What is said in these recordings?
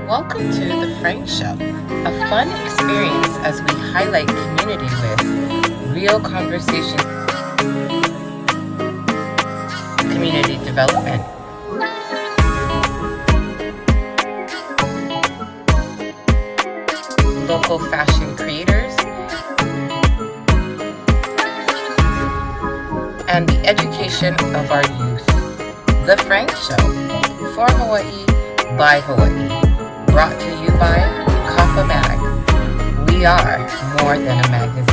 Welcome to the Franc Show, a fun experience as we highlight community with real conversation, community development, local fashion creators, and the education of our youth. The Franc Show, for Hawaii, by Hawaii. Brought to you by Kappa Mag. We are more than a magazine.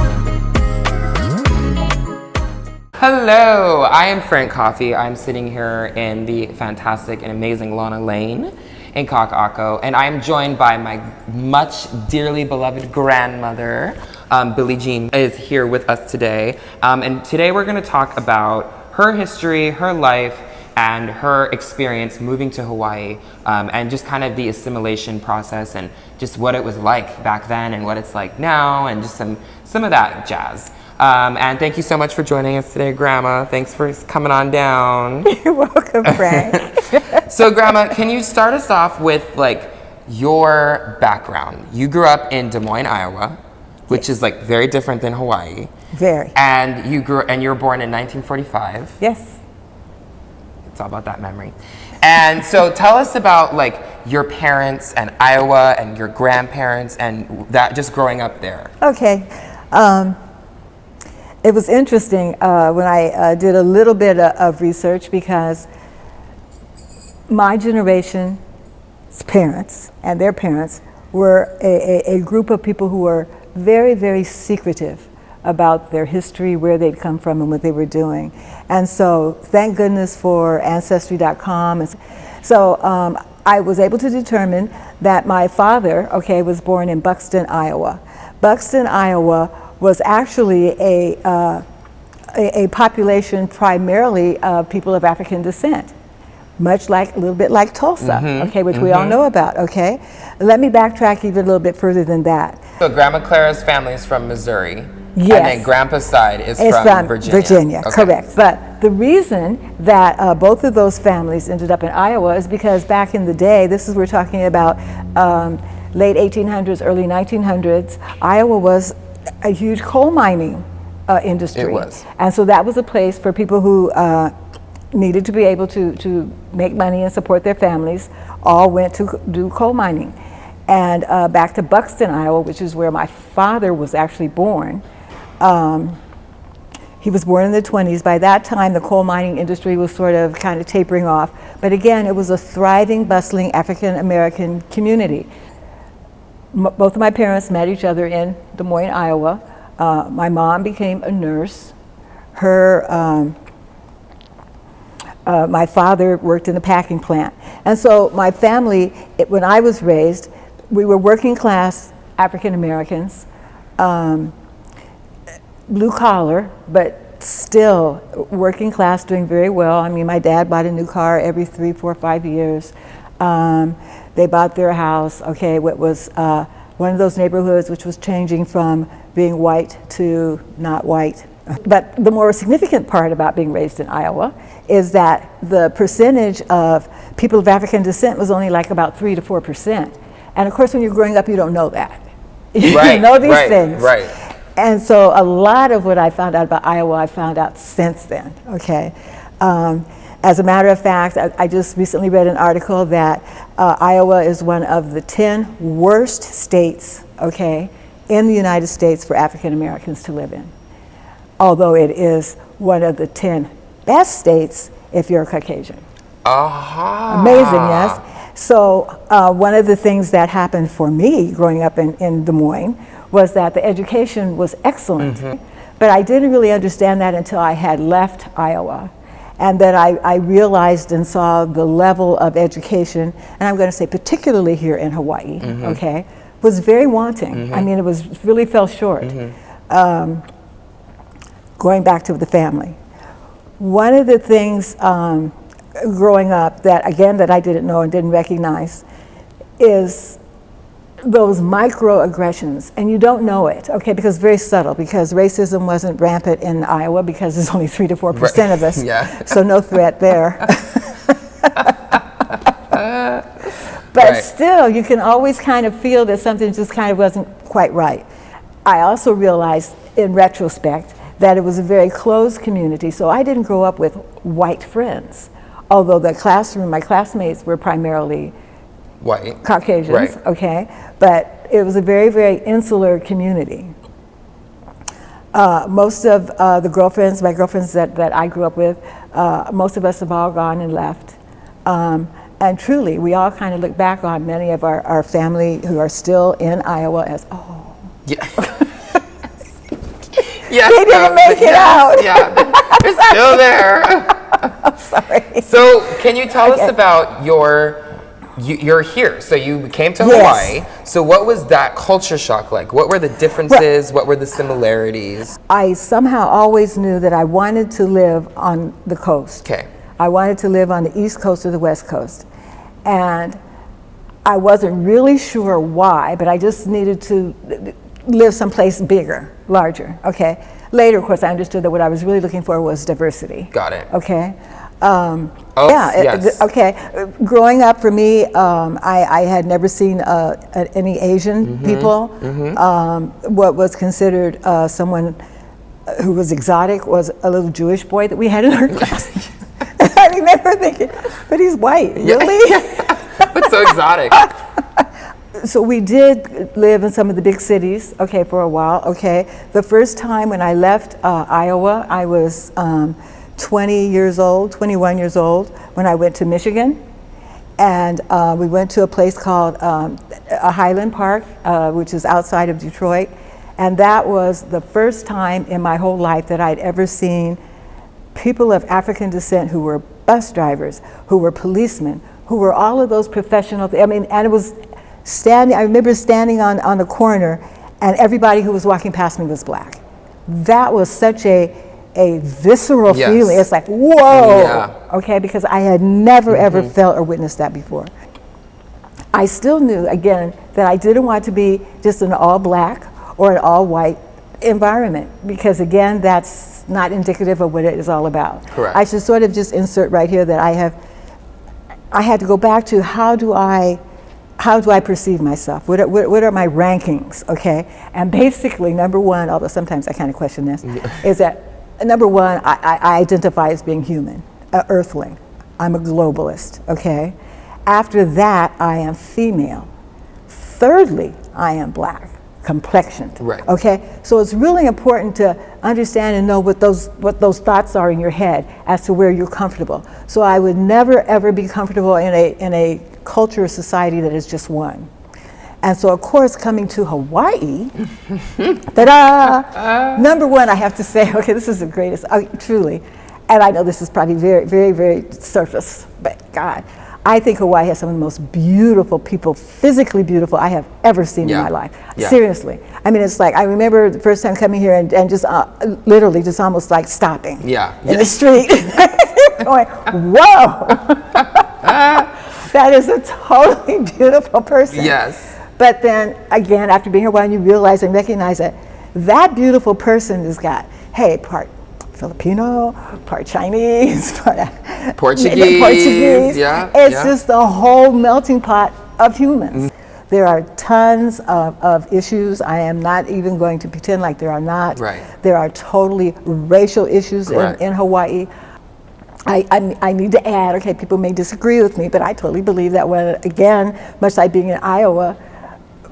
Hello, I am Frank Coffee. I'm sitting here in the fantastic and amazing Lana Lane in Kaka'ako, and I'm joined by my much dearly beloved grandmother, Billie Jean, is here with us today. And today we're going to talk about her history, her life, and her experience moving to Hawaii, and just kind of the assimilation process and just what it was like back then and what it's like now, and just some of that jazz. And thank you so much for joining us today, Grandma. Thanks for coming on down. You're welcome, Frank. So, Grandma, can you start us off with like your background? You grew up in Des Moines, Iowa, which is like very different than Hawaii. Very. And you were born in 1945. Yes. It's all about that memory. And so tell us about like your parents and Iowa and your grandparents and that just growing up there. Okay. It was interesting when I did a little bit of research, because my generation's parents and their parents were a group of people who were very, very secretive about their history, where they'd come from, and what they were doing. And so thank goodness for Ancestry.com. So I was able to determine that my father, was born in Buxton, Iowa. Buxton, Iowa was actually a population primarily of people of African descent, much like, a little bit like Tulsa, which we all know about, Let me backtrack even a little bit further than that. So Grandma Clara's family is from Missouri. Yes. And then Grandpa's side is from Virginia. Virginia, correct. But the reason that both of those families ended up in Iowa is because back in the day, we're talking about late 1800s, early 1900s, Iowa was a huge coal mining industry. It was. And so that was a place for people who needed to be able to make money and support their families, all went to do coal mining. And back to Buxton, Iowa, which is where my father was actually born. He was born in the 20s. By that time, the coal mining industry was sort of kind of tapering off. But again, it was a thriving, bustling African-American community. Both of my parents met each other in Des Moines, Iowa. My mom became a nurse. My father worked in the packing plant. And so my family, when I was raised, we were working class African Americans, blue collar, but still working class, doing very well. I mean, my dad bought a new car every 3, 4, 5 years. They bought their house, what was one of those neighborhoods which was changing from being white to not white. But the more significant part about being raised in Iowa is that the percentage of people of African descent was only like about 3 to 4%. And of course, when you're growing up, you don't know that. Right, you know these things. Right. And so a lot of what I found out about Iowa, I found out since then, As a matter of fact, I just recently read an article that Iowa is one of the 10 worst states, in the United States for African Americans to live in. Although it is one of the 10 best states if you're a Caucasian. Amazing, yes? So one of the things that happened for me growing up in Des Moines was that the education was excellent. But I didn't really understand that until I had left Iowa. And then I realized and saw the level of education, and I'm going to say particularly here in Hawaii, was very wanting. I mean, really fell short. Going back to the family. One of the things growing up that I didn't know and didn't recognize is those microaggressions, and you don't know it, because it's very subtle, because racism wasn't rampant in Iowa because there's only 3 to 4% of us, so no threat there. But still, you can always kind of feel that something just kind of wasn't quite right. I also realized in retrospect that it was a very closed community, so I didn't grow up with white friends. Although the classroom, my classmates were primarily white, Caucasians, okay? But it was a very, very insular community. Most of the girlfriends, my girlfriends that I grew up with, most of us have all gone and left. And truly, we all kind of look back on many of our family who are still in Iowa as, oh. Yeah. Yes, they didn't make it out. Yeah, they're still there. I'm sorry. So, can you tell us about you're here, so you came to Hawaii. So what was that culture shock like? What were the differences? What were the similarities? I somehow always knew that I wanted to live on the coast. Okay. I wanted to live on the East Coast or the West Coast. And I wasn't really sure why, but I just needed to live someplace bigger, larger, okay? Later, of course, I understood that what I was really looking for was diversity. Got it. Okay? Yes. Okay. Growing up for me, I had never seen any Asian people. What was considered someone who was exotic was a little Jewish boy that we had in our class. I remember thinking, but he's white, really? That's so exotic. So we did live in some of the big cities, okay, for a while, okay. The first time when I left Iowa, I was 21 years old, when I went to Michigan. And we went to a place called Highland Park, which is outside of Detroit. And that was the first time in my whole life that I'd ever seen people of African descent who were bus drivers, who were policemen, who were all of those professional, and it was I remember standing on the corner and everybody who was walking past me was black. That was such a visceral feeling. It's like, whoa, okay, because I had never ever felt or witnessed that before. I still knew, again, that I didn't want to be just an all black or an all white environment, because again, that's not indicative of what it is all about. Correct. I should sort of just insert right here that I had to go back to how do I perceive myself? What are my rankings, okay? And basically, number one, although sometimes I kind of question this, is that number one, I identify as being human, earthling. I'm a globalist, okay? After that, I am female. Thirdly, I am black, complexioned, okay? So it's really important to understand and know what those thoughts are in your head as to where you're comfortable. So I would never ever be comfortable in a culture or society that is just one. And so, of course, coming to Hawaii, ta-da! Number one, I have to say, okay, this is the greatest, truly, and I know this is probably very, very, very surface, but God, I think Hawaii has some of the most beautiful people, physically beautiful, I have ever seen in my life. Seriously. I mean, it's like, I remember the first time coming here and just literally just almost like stopping in the street, going, whoa! That is a totally beautiful person. Yes. But then again, after being here a while, you realize and recognize that that beautiful person has got, hey, part Filipino, part Chinese, part Portuguese. It's just the whole melting pot of humans. There are tons of issues. I am not even going to pretend like there are not. There are totally racial issues in Hawaii. I need to add, okay, people may disagree with me, but I totally believe that when, again, much like being in Iowa,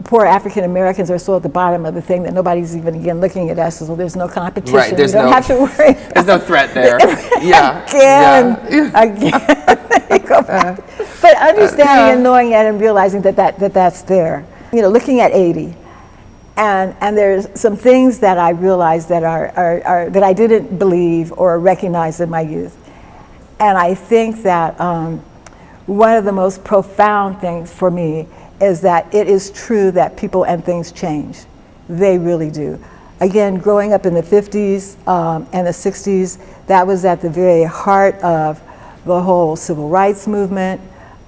poor African Americans are so at the bottom of the thing that nobody's even, again, looking at us, so there's no competition. Right, you don't have to worry. There's no threat there. Again. Go back. But understanding and knowing that and realizing that's there. You know, looking at 80, and there's some things that I realized that are that I didn't believe or recognize in my youth. And I think that one of the most profound things for me is that it is true that people and things change. They really do. Again, growing up in the 50s and the 60s, that was at the very heart of the whole civil rights movement.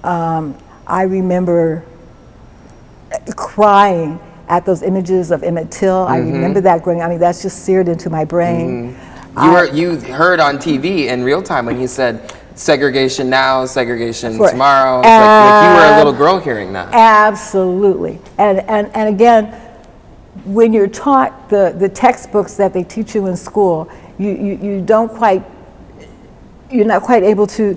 I remember crying at those images of Emmett Till. I remember that growing up. I mean, that's just seared into my brain. You heard on TV in real time when he said, segregation now, segregation Right. tomorrow. It's like you were a little girl hearing that. Absolutely. And again, when you're taught the textbooks that they teach you in school, you don't quite, you're not quite able to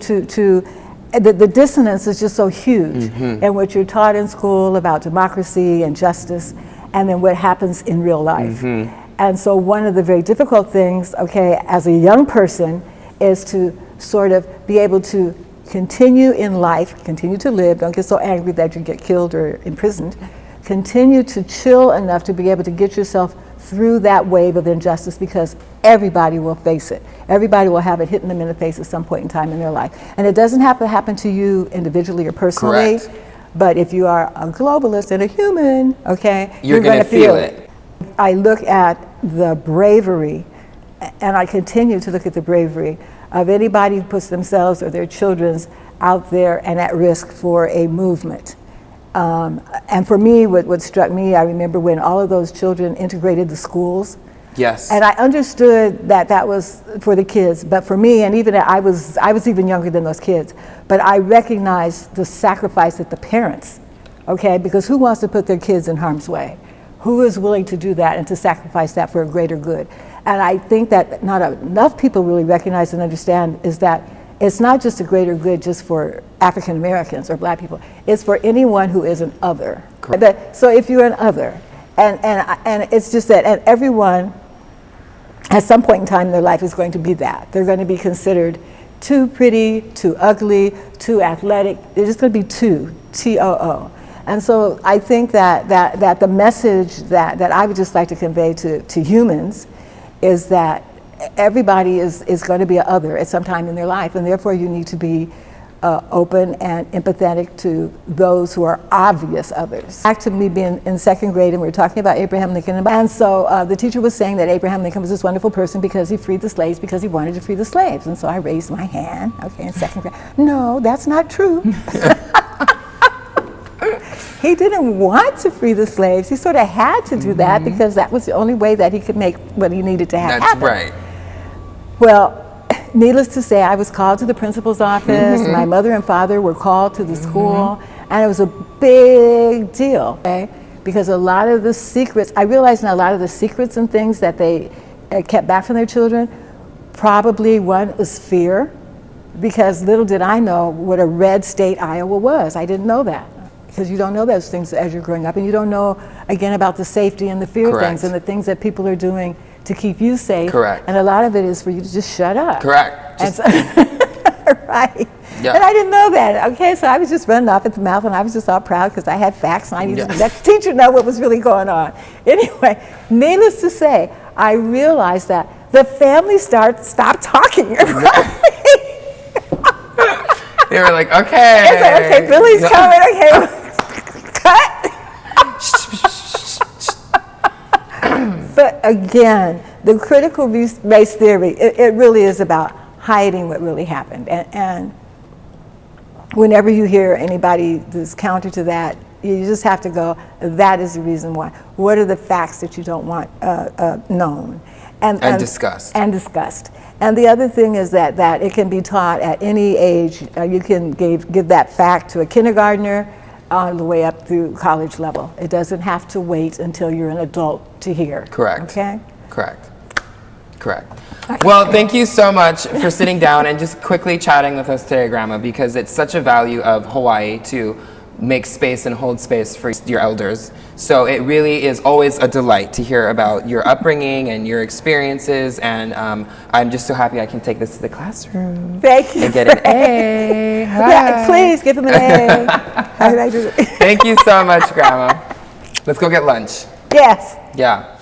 the dissonance is just so huge. And what you're taught in school about democracy and justice, and then what happens in real life. And so one of the very difficult things, okay, as a young person, is to sort of be able to continue in life, continue to live, don't get so angry that you get killed or imprisoned, continue to chill enough to be able to get yourself through that wave of injustice, because everybody will face it. Everybody will have it hitting them in the face at some point in time in their life. And it doesn't have to happen to you individually or personally. Correct. But if you are a globalist and a human, okay, You're going gonna to feel feel it. I look at the bravery, and I continue to look at the bravery of anybody who puts themselves or their children's out there and at risk for a movement. And for me, what struck me, I remember when all of those children integrated the schools. Yes. And I understood that that was for the kids, but for me, and even I was even younger than those kids, but I recognized the sacrifice that the parents, okay, because who wants to put their kids in harm's way? Who is willing to do that and to sacrifice that for a greater good? And I think that not enough people really recognize and understand is that it's not just a greater good just for African Americans or Black people, it's for anyone who is an other. So if you're an other, and it's just that, and everyone at some point in time in their life is going to be that. They're going to be considered too pretty, too ugly, too athletic. They're just going to be too, T-O-O. And so I think that the message that I would just like to convey to humans is that everybody is going to be an other at some time in their life, and therefore you need to be open and empathetic to those who are obvious others. Back to me being in second grade, and we were talking about Abraham Lincoln, and so the teacher was saying that Abraham Lincoln was this wonderful person because he freed the slaves, because he wanted to free the slaves. And so I raised my hand, okay, in second grade. No, that's not true. He didn't want to free the slaves. He sort of had to do that because that was the only way that he could make what he needed to have happen. That's right. Well, needless to say, I was called to the principal's office. My mother and father were called to the school, and it was a big deal, okay? Because a lot of the secrets, I realized now a lot of the secrets and things that they kept back from their children, probably one was fear, because little did I know what a red state Iowa was. I didn't know that. Because you don't know those things as you're growing up, and you don't know, again, about the safety and the fear things and the things that people are doing to keep you safe. Correct. And a lot of it is for you to just shut up. Correct. And so, right. Yeah. And I didn't know that. Okay, so I was just running off at the mouth, and I was just all proud because I had facts, and I needed to let the teacher know what was really going on. Anyway, needless to say, I realized that the family stopped talking. They were like, okay. It's like, okay, Billy's coming. Okay, cut. But again, the critical race theory, it really is about hiding what really happened. And whenever you hear anybody that's counter to that, you just have to go, that is the reason why. What are the facts that you don't want known? And discussed. And discussed. And the other thing is that it can be taught at any age. You can give that fact to a kindergartner all the way up through college level. It doesn't have to wait until you're an adult to hear. Correct. Okay? Correct. Well, thank you so much for sitting down and just quickly chatting with us today, Grandma, because it's such a value of Hawaii to make space and hold space for your elders. So it really is always a delight to hear about your upbringing and your experiences, and I'm just so happy I can take this to the classroom. Thank you. And get an A. Hi. Yeah, please give him an A. How did I do it? Thank you so much, Grandma. Let's go get lunch. Yes. Yeah.